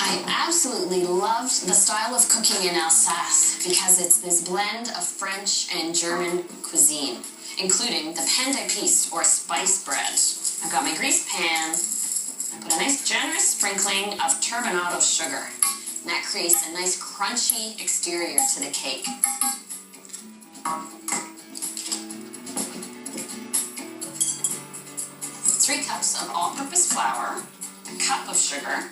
I absolutely loved the style of cooking in Alsace because it's this blend of French and German cuisine, including the pain d'épices or spice bread. I've got my greased pan. I put a nice generous sprinkling of turbinado sugar, and that creates a nice crunchy exterior to the cake. 3 cups of all-purpose flour, a cup of sugar,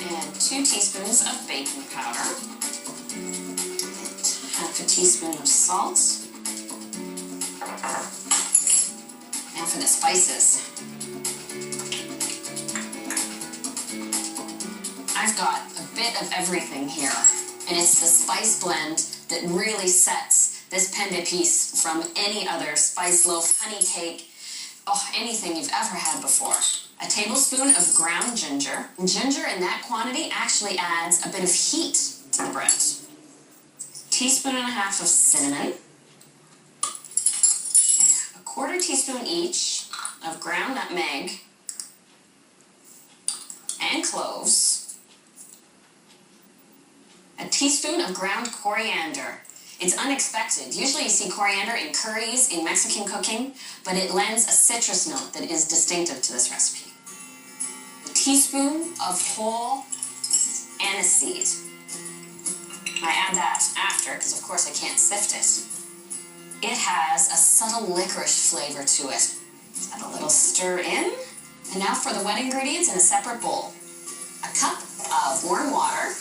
and 2 teaspoons of baking powder, and half a teaspoon of salt. And for the spices, I've got a bit of everything here, and it's the spice blend that really sets this pain d'épices from any other spice loaf, honey cake, anything you've ever had before. A tablespoon of ground ginger. Ginger in that quantity actually adds a bit of heat to the bread. 1.5 teaspoons of cinnamon. 1/4 teaspoon each of ground nutmeg and cloves. A teaspoon of ground coriander. It's unexpected. Usually you see coriander in curries, in Mexican cooking, but it lends a citrus note that is distinctive to this recipe. A teaspoon of whole anise seed. I add that after, because of course I can't sift it. It has a subtle licorice flavor to it. Add a little stir in. And now for the wet ingredients in a separate bowl. A cup of warm water.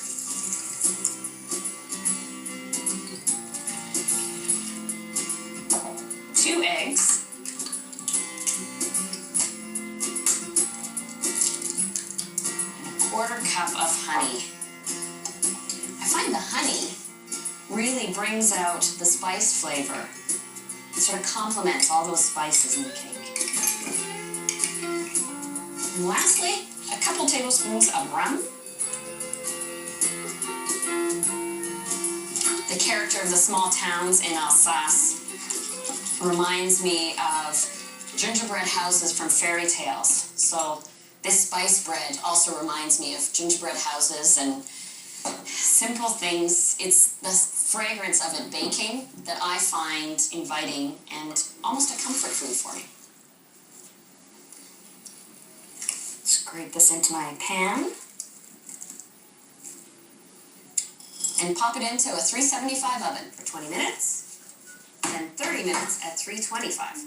2 eggs, and a 1/4 cup of honey. I find the honey really brings out the spice flavor. It sort of complements all those spices in the cake. And lastly, a couple tablespoons of rum. The character of the small towns in Alsace reminds me of gingerbread houses from fairy tales. So this spice bread also reminds me of gingerbread houses and simple things. It's the fragrance of it baking that I find inviting and almost a comfort food for me. Scrape this into my pan and pop it into a 375 oven for 20 minutes. Then 30 minutes at 325.